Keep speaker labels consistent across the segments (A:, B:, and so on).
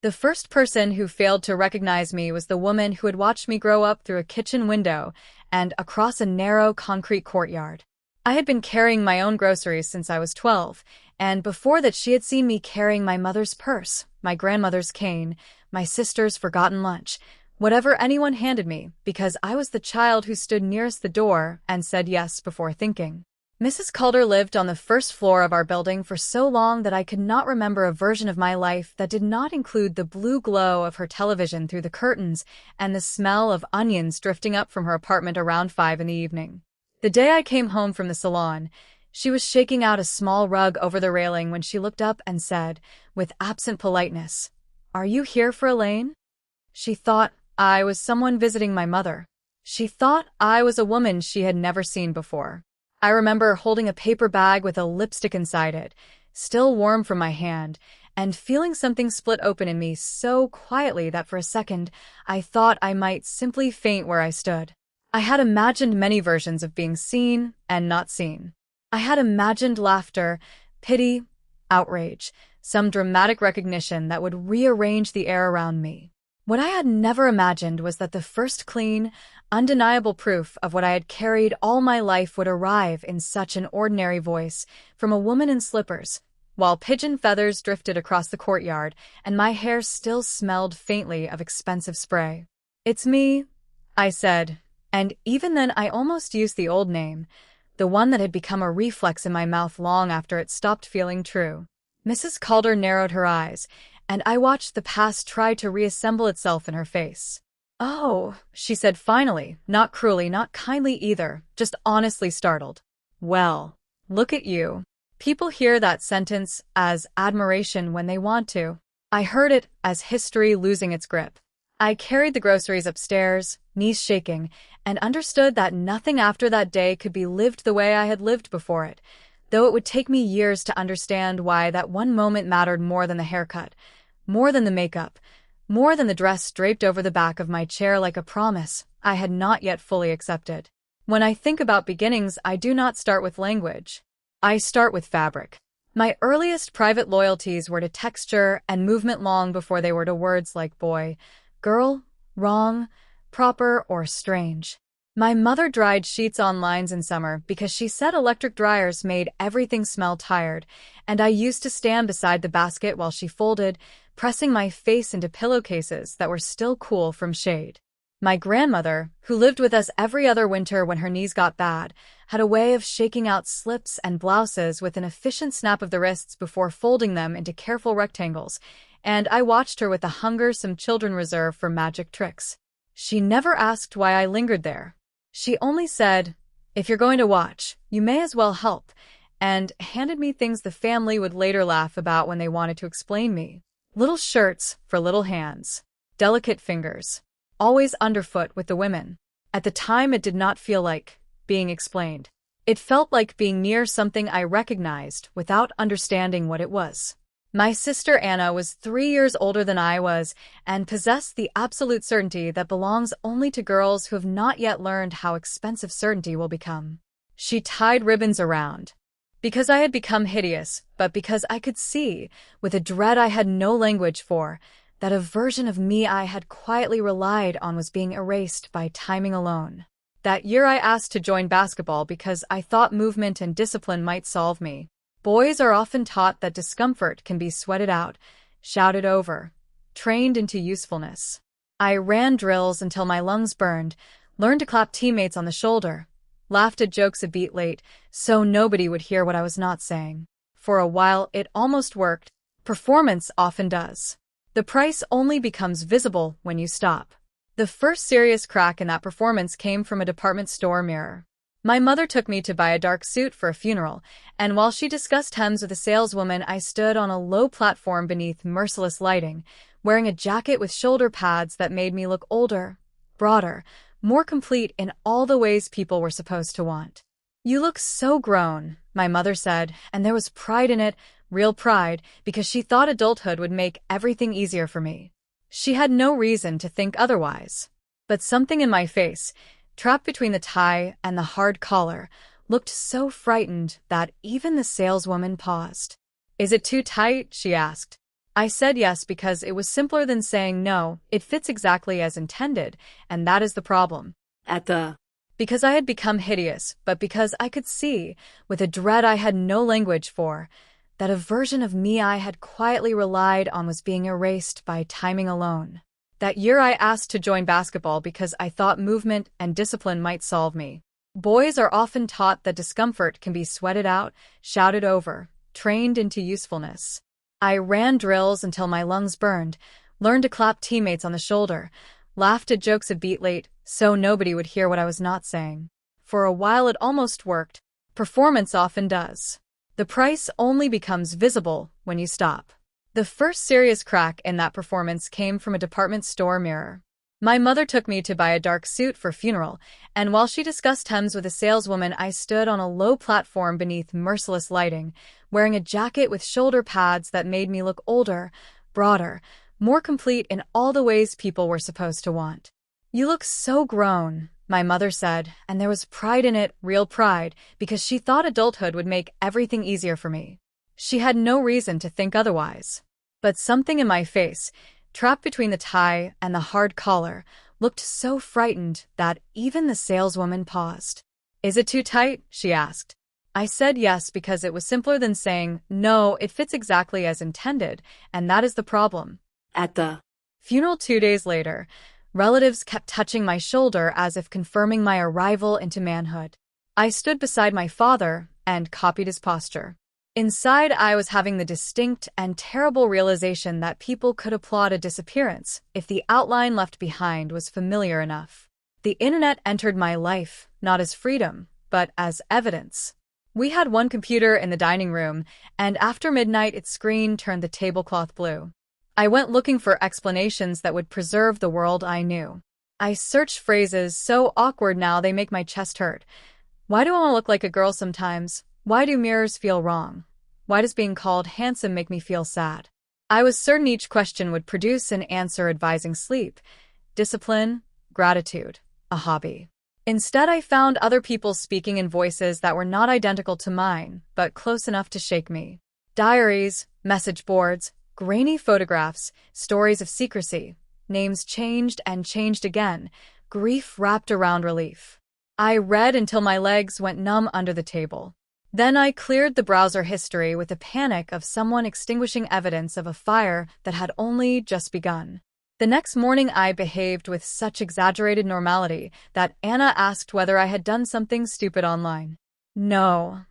A: The first person who failed to recognize me was the woman who had watched me grow up through a kitchen window and across a narrow concrete courtyard. I had been carrying my own groceries since I was 12, and before that she had seen me carrying my mother's purse, my grandmother's cane, my sister's forgotten lunch, whatever anyone handed me, because I was the child who stood nearest the door and said yes before thinking. Mrs. Calder lived on the first floor of our building for so long that I could not remember a version of my life that did not include the blue glow of her television through the curtains and the smell of onions drifting up from her apartment around 5 in the evening. The day I came home from the salon, she was shaking out a small rug over the railing when she looked up and said, with absent politeness, "Are you here for Elaine?" She thought I was someone visiting my mother. She thought I was a woman she had never seen before. I remember holding a paper bag with a lipstick inside it, still warm from my hand, and feeling something split open in me so quietly that for a second I thought I might simply faint where I stood. I had imagined many versions of being seen and not seen. I had imagined laughter, pity, outrage, some dramatic recognition that would rearrange the air around me. What I had never imagined was that the first clean, undeniable proof of what I had carried all my life would arrive in such an ordinary voice from a woman in slippers, while pigeon feathers drifted across the courtyard and my hair still smelled faintly of expensive spray. "It's me," I said, and even then I almost used the old name, the one that had become a reflex in my mouth long after it stopped feeling true. Mrs. Calder narrowed her eyes, and I watched the past try to reassemble itself in her face. "Oh," she said finally, not cruelly, not kindly either, just honestly startled. "Well, look at you." People hear that sentence as admiration when they want to. I heard it as history losing its grip. I carried the groceries upstairs, knees shaking, and understood that nothing after that day could be lived the way I had lived before it, though it would take me years to understand why that one moment mattered more than the haircut, more than the makeup, more than the dress draped over the back of my chair like a promise I had not yet fully accepted. When I think about beginnings, I do not start with language. I start with fabric. My earliest private loyalties were to texture and movement long before they were to words like boy, girl, wrong, proper, or strange. My mother dried sheets on lines in summer because she said electric dryers made everything smell tired, and I used to stand beside the basket while she folded, pressing my face into pillowcases that were still cool from shade. My grandmother, who lived with us every other winter when her knees got bad, had a way of shaking out slips and blouses with an efficient snap of the wrists before folding them into careful rectangles, and I watched her with the hunger some children reserve for magic tricks. She never asked why I lingered there. She only said, "If you're going to watch, you may as well help," and handed me things the family would later laugh about when they wanted to explain me. Little shirts for little hands. Delicate fingers. Always underfoot with the women. At the time, it did not feel like being explained. It felt like being near something I recognized without understanding what it was. My sister Anna was 3 years older than I was and possessed the absolute certainty that belongs only to girls who have not yet learned how expensive certainty will become. She tied ribbons around. Because I had become hideous, but because I could see, with a dread I had no language for, that a version of me I had quietly relied on was being erased by timing alone. That year I asked to join basketball because I thought movement and discipline might solve me. Boys are often taught that discomfort can be sweated out, shouted over, trained into usefulness. I ran drills until my lungs burned, learned to clap teammates on the shoulder, laughed at jokes a beat late so nobody would hear what I was not saying. For a while it almost worked. Performance often does. The price only becomes visible when you stop. The first serious crack in that performance came from a department store mirror. My mother took me to buy a dark suit for a funeral, and while she discussed hems with a saleswoman, I stood on a low platform beneath merciless lighting, wearing a jacket with shoulder pads that made me look older, broader, more complete in all the ways people were supposed to want. "You look so grown," my mother said, and there was pride in it, real pride, because she thought adulthood would make everything easier for me. She had no reason to think otherwise. But something in my face, trapped between the tie and the hard collar, looked so frightened that even the saleswoman paused. "Is it too tight?" she asked. I said yes because it was simpler than saying no. It fits exactly as intended, and that is the problem.
B: At the
A: Because I had become hideous, but because I could see, with a dread I had no language for, that a version of me I had quietly relied on was being erased by timing alone. That year I asked to join basketball because I thought movement and discipline might solve me. Boys are often taught that discomfort can be sweated out, shouted over, trained into usefulness. I ran drills until my lungs burned, learned to clap teammates on the shoulder, laughed at jokes a beat late so nobody would hear what I was not saying. For a while it almost worked. Performance often does. The price only becomes visible when you stop. The first serious crack in that performance came from a department store mirror. My mother took me to buy a dark suit for a funeral, and while she discussed hems with a saleswoman, I stood on a low platform beneath merciless lighting, wearing a jacket with shoulder pads that made me look older, broader, more complete in all the ways people were supposed to want. "You look so grown," my mother said, and there was pride in it, real pride, because she thought adulthood would make everything easier for me. She had no reason to think otherwise. But something in my face, trapped between the tie and the hard collar, looked so frightened that even the saleswoman paused. "Is it too tight?" she asked. I said yes because it was simpler than saying no. It fits exactly as intended, and that is the problem.
B: at the
A: Funeral 2 days later, relatives kept touching my shoulder as if confirming my arrival into manhood. I stood beside my father and copied his posture. Inside, I was having the distinct and terrible realization that people could applaud a disappearance if the outline left behind was familiar enough. The internet entered my life, not as freedom, but as evidence. We had one computer in the dining room, and after midnight its screen turned the tablecloth blue. I went looking for explanations that would preserve the world I knew. I searched phrases so awkward now they make my chest hurt. Why do I want to look like a girl sometimes? Why do mirrors feel wrong? Why does being called handsome make me feel sad? I was certain each question would produce an answer advising sleep, discipline, gratitude, a hobby. Instead, I found other people speaking in voices that were not identical to mine, but close enough to shake me. Diaries, message boards, grainy photographs, stories of secrecy, names changed and changed again, grief wrapped around relief. I read until my legs went numb under the table. Then I cleared the browser history with the panic of someone extinguishing evidence of a fire that had only just begun. The next morning I behaved with such exaggerated normality that Anna asked whether I had done something stupid online. "No,"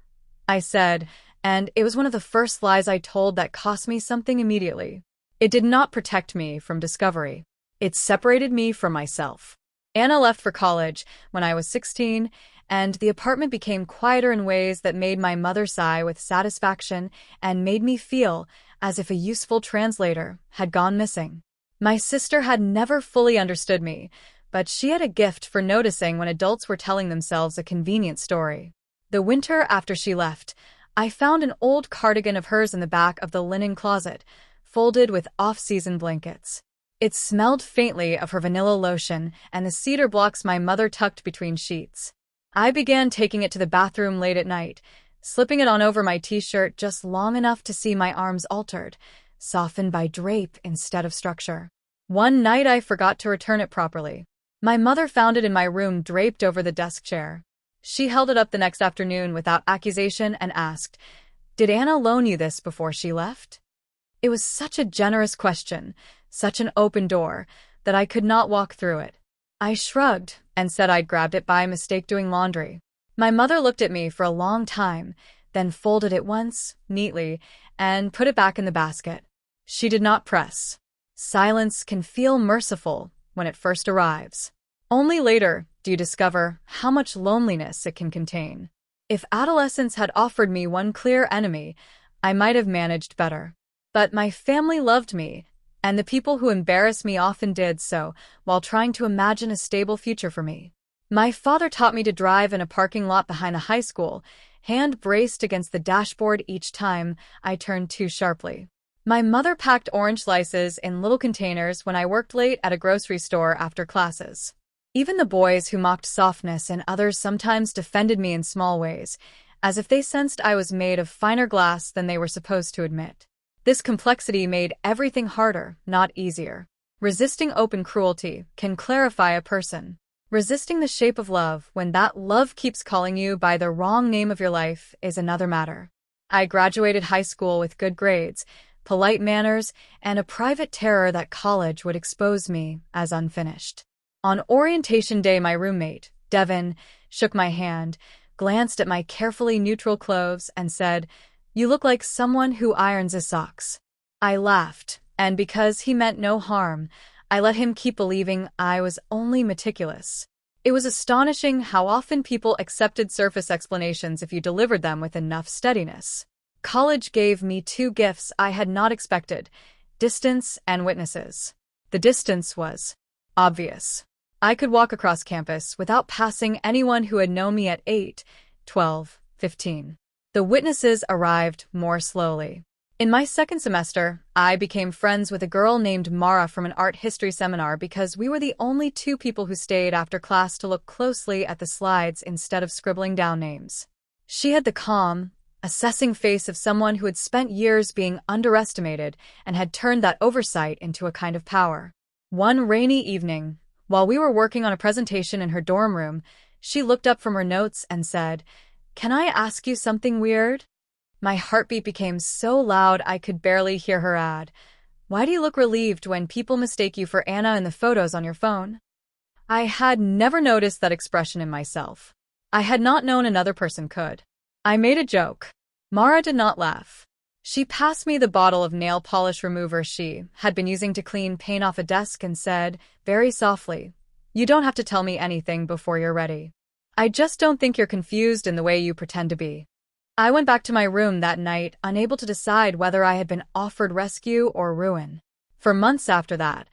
A: I said, and it was one of the first lies I told that cost me something immediately. It did not protect me from discovery. It separated me from myself. Anna left for college when I was 16, and the apartment became quieter in ways that made my mother sigh with satisfaction and made me feel as if a useful translator had gone missing. My sister had never fully understood me, but she had a gift for noticing when adults were telling themselves a convenient story. The winter after she left, I found an old cardigan of hers in the back of the linen closet, folded with off-season blankets. It smelled faintly of her vanilla lotion and the cedar blocks my mother tucked between sheets. I began taking it to the bathroom late at night, slipping it on over my t-shirt just long enough to see my arms altered, softened by drape instead of structure. One night I forgot to return it properly. My mother found it in my room draped over the desk chair. She held it up the next afternoon without accusation and asked, "Did Anna loan you this before she left?" It was such a generous question, such an open door, that I could not walk through it. I shrugged and said I'd grabbed it by mistake doing laundry. My mother looked at me for a long time, then folded it once, neatly, and put it back in the basket. She did not press. Silence can feel merciful when it first arrives. Only later do you discover how much loneliness it can contain. If adolescence had offered me one clear enemy, I might have managed better. But my family loved me, and the people who embarrassed me often did so while trying to imagine a stable future for me. My father taught me to drive in a parking lot behind a high school, hand braced against the dashboard each time I turned too sharply. My mother packed orange slices in little containers when I worked late at a grocery store after classes. Even the boys who mocked softness in others sometimes defended me in small ways, as if they sensed I was made of finer glass than they were supposed to admit. This complexity made everything harder, not easier. Resisting open cruelty can clarify a person. Resisting the shape of love when that love keeps calling you by the wrong name of your life is another matter. I graduated high school with good grades, polite manners, and a private terror that college would expose me as unfinished. On orientation day, my roommate, Devin, shook my hand, glanced at my carefully neutral clothes, and said, "You look like someone who irons his socks." I laughed, and because he meant no harm, I let him keep believing I was only meticulous. It was astonishing how often people accepted surface explanations if you delivered them with enough steadiness. College gave me two gifts I had not expected: distance and witnesses. The distance was obvious. I could walk across campus without passing anyone who had known me at 8, 12, 15. The witnesses arrived more slowly. In my second semester, I became friends with a girl named Mara from an art history seminar because we were the only two people who stayed after class to look closely at the slides instead of scribbling down names. She had the calm, assessing face of someone who had spent years being underestimated and had turned that oversight into a kind of power. One rainy evening, while we were working on a presentation in her dorm room, she looked up from her notes and said, "Can I ask you something weird?" My heartbeat became so loud I could barely hear her add, "Why do you look relieved when people mistake you for Anna in the photos on your phone?" I had never noticed that expression in myself. I had not known another person could. I made a joke. Mara did not laugh. She passed me the bottle of nail polish remover she had been using to clean paint off a desk and said, very softly, "You don't have to tell me anything before you're ready. I just don't think you're confused in the way you pretend to be." I went back to my room that night, unable to decide whether I had been offered rescue or ruin. For months after that,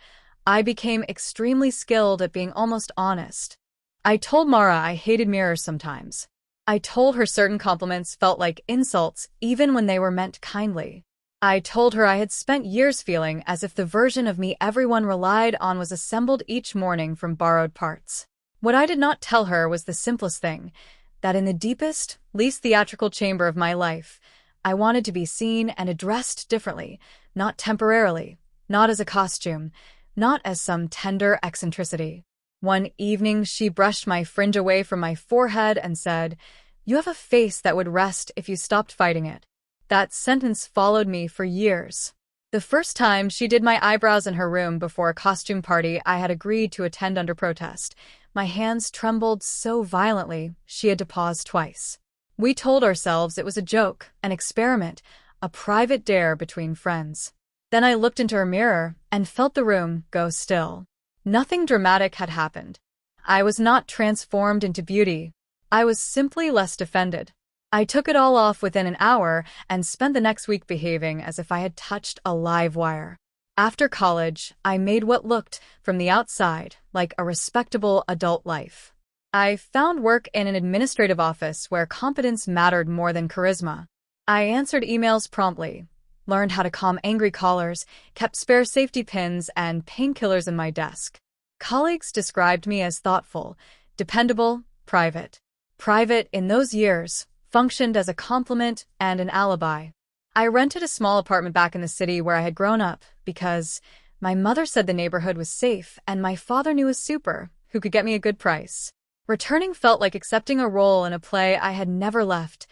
A: I became extremely skilled at being almost honest. I told Mara I hated mirrors sometimes. I told her certain compliments felt like insults even when they were meant kindly. I told her I had spent years feeling as if the version of me everyone relied on was assembled each morning from borrowed parts. What I did not tell her was the simplest thing, that in the deepest, least theatrical chamber of my life, I wanted to be seen and addressed differently, not temporarily, not as a costume, not as some tender eccentricity. One evening, she brushed my fringe away from my forehead and said, "You have a face that would rest if you stopped fighting it." That sentence followed me for years. The first time she did my eyebrows in her room before a costume party I had agreed to attend under protest, my hands trembled so violently she had to pause twice. We told ourselves it was a joke, an experiment, a private dare between friends. Then I looked into her mirror and felt the room go still. Nothing dramatic had happened. I was not transformed into beauty. I was simply less defended. I took it all off within an hour and spent the next week behaving as if I had touched a live wire. After college, I made what looked, from the outside, like a respectable adult life. I found work in an administrative office where competence mattered more than charisma. I answered emails promptly, learned how to calm angry callers, kept spare safety pins and painkillers in my desk. Colleagues described me as thoughtful, dependable, private. Private, in those years, functioned as a compliment and an alibi. I rented a small apartment back in the city where I had grown up because my mother said the neighborhood was safe and my father knew a super who could get me a good price. Returning felt like accepting a role in a play I had never left,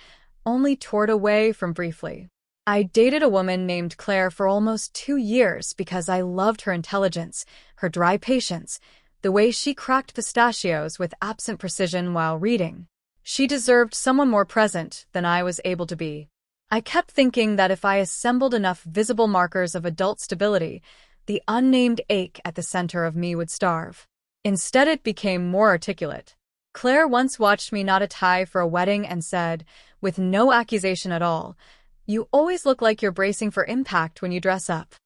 A: only toured away from briefly. I dated a woman named Claire for almost 2 years because I loved her intelligence, her dry patience, the way she cracked pistachios with absent precision while reading. She deserved someone more present than I was able to be. I kept thinking that if I assembled enough visible markers of adult stability, the unnamed ache at the center of me would starve. Instead, it became more articulate. Claire once watched me knot a tie for a wedding and said, with no accusation at all, "You always look like you're bracing for impact when you dress up."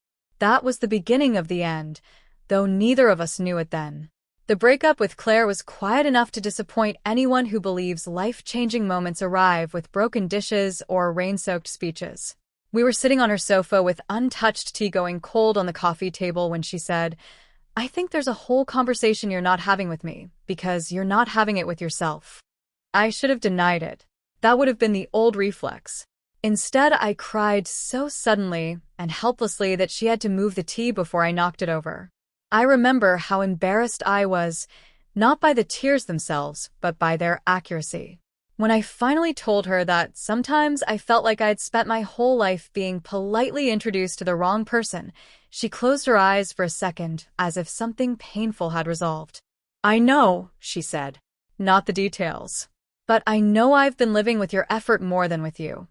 A: That was the beginning of the end, though neither of us knew it then. The breakup with Claire was quiet enough to disappoint anyone who believes life-changing moments arrive with broken dishes or rain-soaked speeches. We were sitting on her sofa with untouched tea going cold on the coffee table when she said, "I think there's a whole conversation you're not having with me, because you're not having it with yourself." I should have denied it. That would have been the old reflex. Instead, I cried so suddenly and helplessly that she had to move the tea before I knocked it over. I remember how embarrassed I was, not by the tears themselves, but by their accuracy. When I finally told her that sometimes I felt like I'd spent my whole life being politely introduced to the wrong person, she closed her eyes for a second, as if something painful had resolved. "I know," she said. "Not the details. But I know I've been living with your effort more than with you."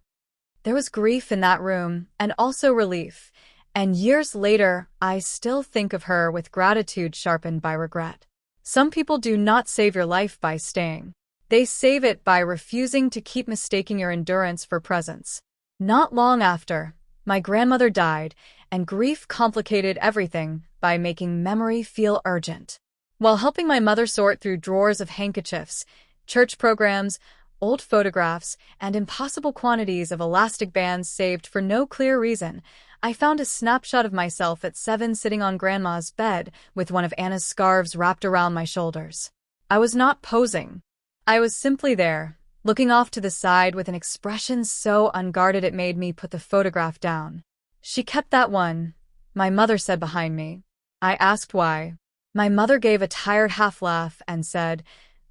A: There was grief in that room, and also relief, and years later, I still think of her with gratitude sharpened by regret. Some people do not save your life by staying. They save it by refusing to keep mistaking your endurance for presence. Not long after, my grandmother died, and grief complicated everything by making memory feel urgent. While helping my mother sort through drawers of handkerchiefs, church programs, old photographs, and impossible quantities of elastic bands saved for no clear reason, I found a snapshot of myself at 7 sitting on Grandma's bed with one of Anna's scarves wrapped around my shoulders. I was not posing. I was simply there, looking off to the side with an expression so unguarded it made me put the photograph down. "She kept that one," my mother said behind me. I asked why. My mother gave a tired half-laugh and said,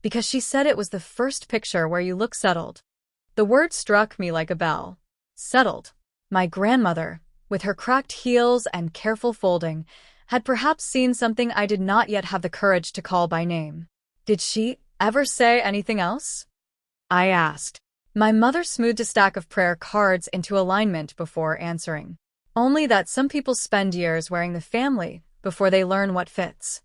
A: "Because she said it was the first picture where you look settled." The word struck me like a bell. Settled. My grandmother, with her cracked heels and careful folding, had perhaps seen something I did not yet have the courage to call by name. "Did she ever say anything else?" I asked. My mother smoothed a stack of prayer cards into alignment before answering. "Only that some people spend years wearing the family before they learn what fits."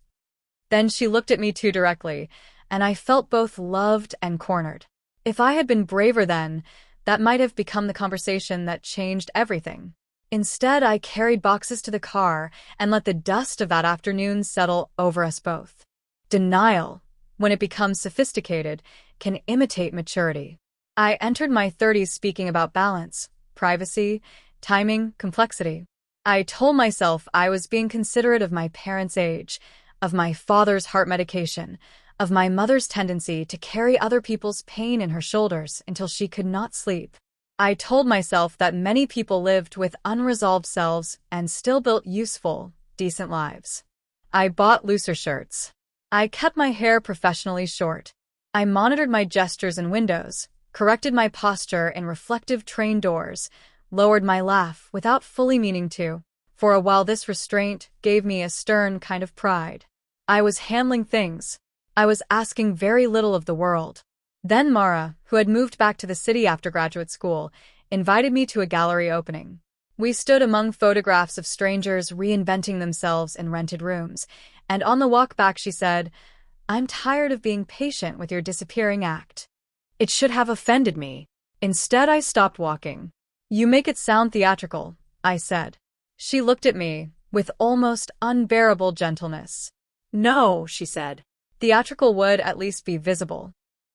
A: Then she looked at me too directly, and I felt both loved and cornered. If I had been braver then, that might have become the conversation that changed everything. Instead, I carried boxes to the car and let the dust of that afternoon settle over us both. Denial, when it becomes sophisticated, can imitate maturity. I entered my 30s speaking about balance, privacy, timing, complexity. I told myself I was being considerate of my parents' age, of my father's heart medication, of my mother's tendency to carry other people's pain in her shoulders until she could not sleep. I told myself that many people lived with unresolved selves and still built useful, decent lives. I bought looser shirts. I kept my hair professionally short. I monitored my gestures in windows, corrected my posture in reflective train doors, lowered my laugh without fully meaning to. For a while this restraint gave me a stern kind of pride. I was handling things. I was asking very little of the world. Then Mara, who had moved back to the city after graduate school, invited me to a gallery opening. We stood among photographs of strangers reinventing themselves in rented rooms, and on the walk back she said, "I'm tired of being patient with your disappearing act." It should have offended me. Instead, I stopped walking. "You make it sound theatrical," I said. She looked at me with almost unbearable gentleness. "No," she said. "Theatrical would at least be visible."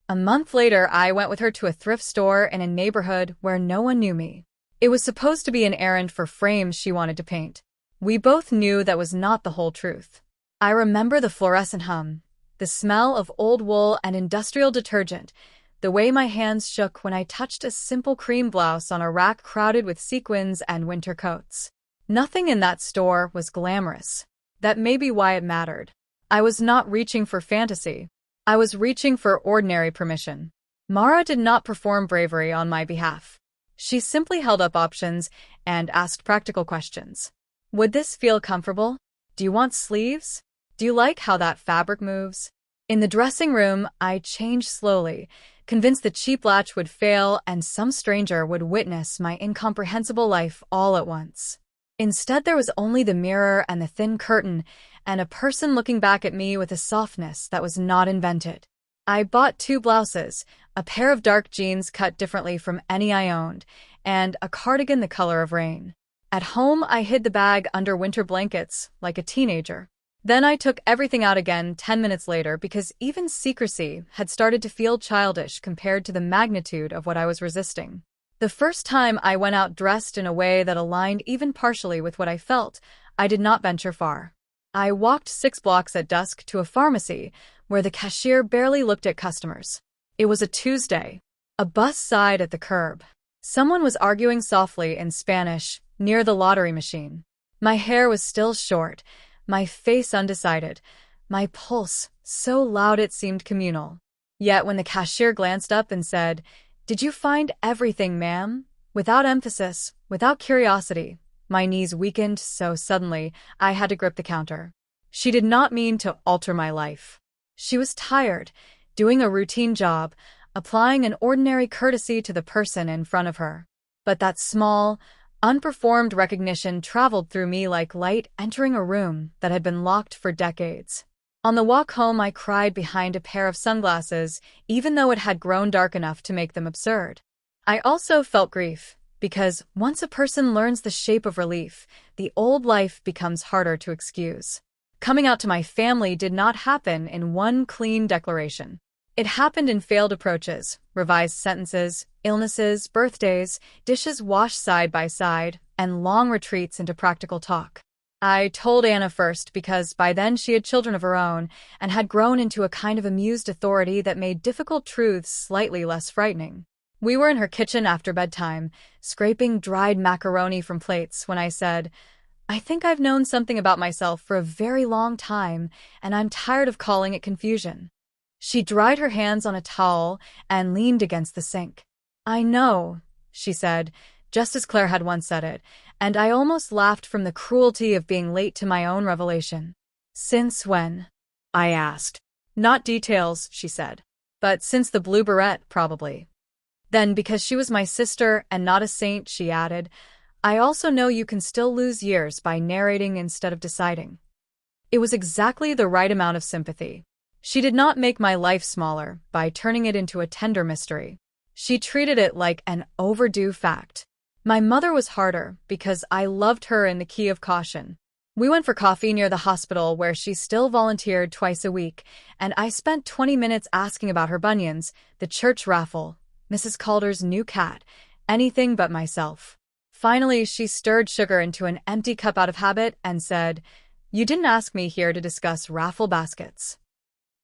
A: A month later, I went with her to a thrift store in a neighborhood where no one knew me. It was supposed to be an errand for frames she wanted to paint. We both knew that was not the whole truth. I remember the fluorescent hum, the smell of old wool and industrial detergent, the way my hands shook when I touched a simple cream blouse on a rack crowded with sequins and winter coats. Nothing in that store was glamorous. That may be why it mattered. I was not reaching for fantasy. I was reaching for ordinary permission. Mara did not perform bravery on my behalf. She simply held up options and asked practical questions. "Would this feel comfortable? Do you want sleeves? Do you like how that fabric moves?" In the dressing room, I changed slowly, convinced the cheap latch would fail and some stranger would witness my incomprehensible life all at once. Instead, there was only the mirror and the thin curtain, and a person looking back at me with a softness that was not invented. I bought 2 blouses, a pair of dark jeans cut differently from any I owned, and a cardigan the color of rain. At home, I hid the bag under winter blankets, like a teenager. Then I took everything out again 10 minutes later because even secrecy had started to feel childish compared to the magnitude of what I was resisting. The first time I went out dressed in a way that aligned even partially with what I felt, I did not venture far. I walked 6 blocks at dusk to a pharmacy where the cashier barely looked at customers. It was a Tuesday. A bus sighed at the curb. Someone was arguing softly in Spanish, near the lottery machine. My hair was still short, my face undecided, my pulse so loud it seemed communal. Yet when the cashier glanced up and said, "Did you find everything, ma'am?" Without emphasis, without curiosity, my knees weakened so suddenly I had to grip the counter. She did not mean to alter my life. She was tired, doing a routine job, applying an ordinary courtesy to the person in front of her. But that small, unperformed recognition traveled through me like light entering a room that had been locked for decades. On the walk home, I cried behind a pair of sunglasses, even though it had grown dark enough to make them absurd. I also felt grief, because once a person learns the shape of relief, the old life becomes harder to excuse. Coming out to my family did not happen in one clean declaration. It happened in failed approaches, revised sentences, illnesses, birthdays, dishes washed side by side, and long retreats into practical talk. I told Anna first because by then she had children of her own and had grown into a kind of amused authority that made difficult truths slightly less frightening. We were in her kitchen after bedtime, scraping dried macaroni from plates when I said, "I think I've known something about myself for a very long time, and I'm tired of calling it confusion." She dried her hands on a towel and leaned against the sink. "I know," she said, just as Claire had once said it, and I almost laughed from the cruelty of being late to my own revelation. "Since when?" I asked. "Not details," she said. "But since the blue beret, probably." Then, because she was my sister and not a saint, she added, "I also know you can still lose years by narrating instead of deciding." It was exactly the right amount of sympathy. She did not make my life smaller by turning it into a tender mystery. She treated it like an overdue fact. My mother was harder because I loved her in the key of caution. We went for coffee near the hospital where she still volunteered twice a week, and I spent 20 minutes asking about her bunions, the church raffle, Mrs. Calder's new cat, anything but myself. Finally, she stirred sugar into an empty cup out of habit and said, "You didn't ask me here to discuss raffle baskets."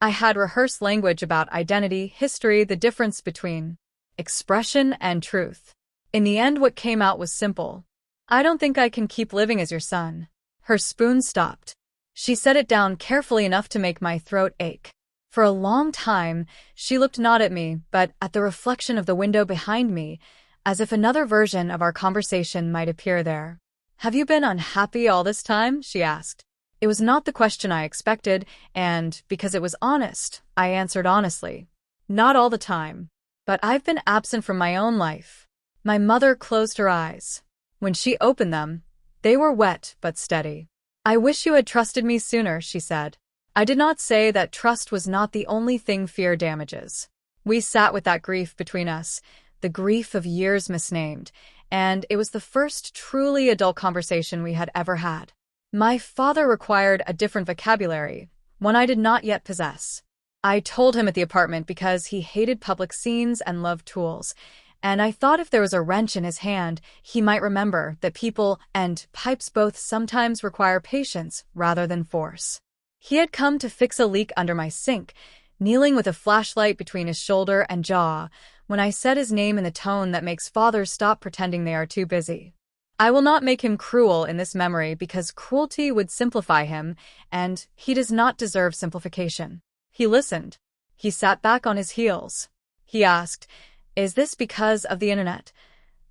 A: I had rehearsed language about identity, history, the difference between expression and truth. In the end, what came out was simple. "I don't think I can keep living as your son." Her spoon stopped. She set it down carefully enough to make my throat ache. For a long time, she looked not at me, but at the reflection of the window behind me, as if another version of our conversation might appear there. "Have you been unhappy all this time?" she asked. It was not the question I expected, and, because it was honest, I answered honestly. "Not all the time. But I've been absent from my own life." My mother closed her eyes. When she opened them, they were wet but steady. "I wish you had trusted me sooner," she said. I did not say that trust was not the only thing fear damages. We sat with that grief between us, the grief of years misnamed, and it was the first truly adult conversation we had ever had. My father required a different vocabulary, one I did not yet possess. I told him at the apartment because he hated public scenes and loved tools, and I thought if there was a wrench in his hand, he might remember that people and pipes both sometimes require patience rather than force. He had come to fix a leak under my sink, kneeling with a flashlight between his shoulder and jaw, when I said his name in the tone that makes fathers stop pretending they are too busy. I will not make him cruel in this memory because cruelty would simplify him, and he does not deserve simplification. He listened. He sat back on his heels. He asked, "Is this because of the internet?"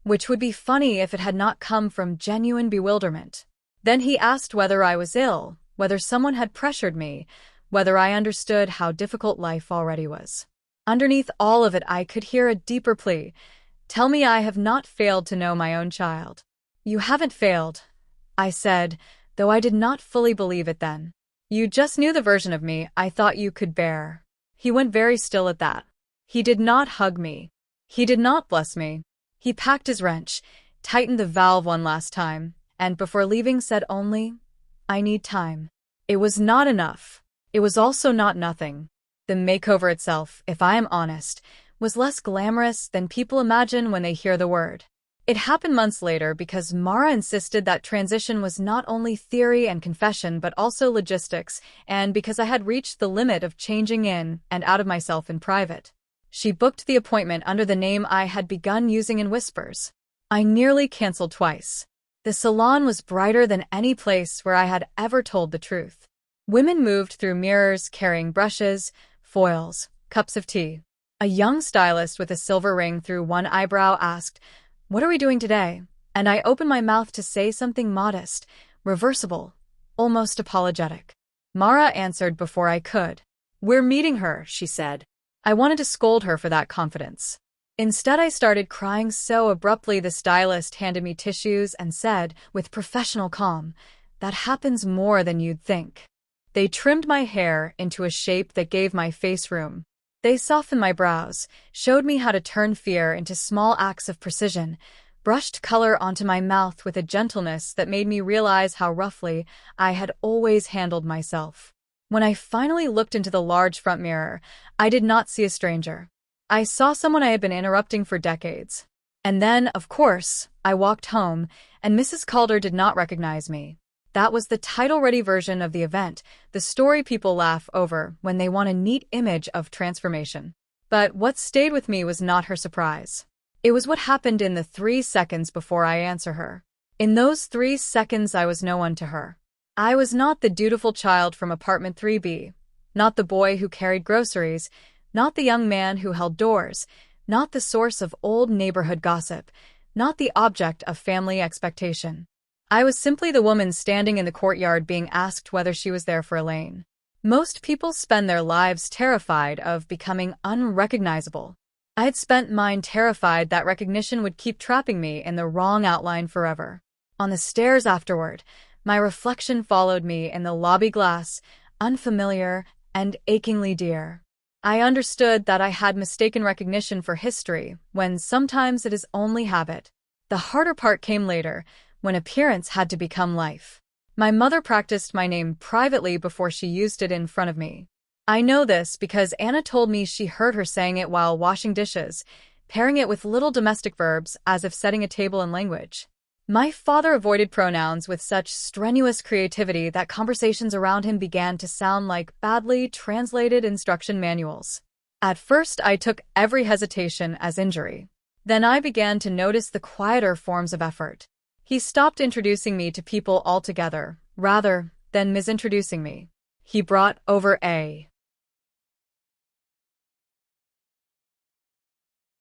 A: Which would be funny if it had not come from genuine bewilderment. Then he asked whether I was ill, whether someone had pressured me, whether I understood how difficult life already was. Underneath all of it, I could hear a deeper plea. "Tell me I have not failed to know my own child." "You haven't failed," I said, though I did not fully believe it then. "You just knew the version of me I thought you could bear." He went very still at that. He did not hug me. He did not bless me. He packed his wrench, tightened the valve one last time, and before leaving said only, "I need time." It was not enough. It was also not nothing. The makeover itself, if I am honest, was less glamorous than people imagine when they hear the word. It happened months later because Mara insisted that transition was not only theory and confession but also logistics, and because I had reached the limit of changing in and out of myself in private. She booked the appointment under the name I had begun using in whispers. I nearly canceled twice. The salon was brighter than any place where I had ever told the truth. Women moved through mirrors carrying brushes, foils, cups of tea. A young stylist with a silver ring through one eyebrow asked, "What are we doing today?" And I opened my mouth to say something modest, reversible, almost apologetic. Mara answered before I could. "We're meeting her," she said. I wanted to scold her for that confidence. Instead, I started crying so abruptly the stylist handed me tissues and said, with professional calm, "That happens more than you'd think." They trimmed my hair into a shape that gave my face room. They softened my brows, showed me how to turn fear into small acts of precision, brushed color onto my mouth with a gentleness that made me realize how roughly I had always handled myself. When I finally looked into the large front mirror, I did not see a stranger. I saw someone I had been interrupting for decades. And then, of course, I walked home, and Mrs. Calder did not recognize me. That was the title-ready version of the event, the story people laugh over when they want a neat image of transformation. But what stayed with me was not her surprise. It was what happened in the 3 seconds before I answer her. In those 3 seconds, I was no one to her. I was not the dutiful child from apartment 3B, not the boy who carried groceries, not the young man who held doors, not the source of old neighborhood gossip, not the object of family expectation. I was simply the woman standing in the courtyard being asked whether she was there for Elaine. Most people spend their lives terrified of becoming unrecognizable. I had spent mine terrified that recognition would keep trapping me in the wrong outline forever. On the stairs afterward, my reflection followed me in the lobby glass, unfamiliar and achingly dear. I understood that I had mistaken recognition for history, when sometimes it is only habit. The harder part came later, when appearance had to become life. My mother practiced my name privately before she used it in front of me. I know this because Anna told me she heard her saying it while washing dishes, pairing it with little domestic verbs as if setting a table in language. My father avoided pronouns with such strenuous creativity that conversations around him began to sound like badly translated instruction manuals. At first, I took every hesitation as injury. Then I began to notice the quieter forms of effort. He stopped introducing me to people altogether, rather than misintroducing me. He brought over a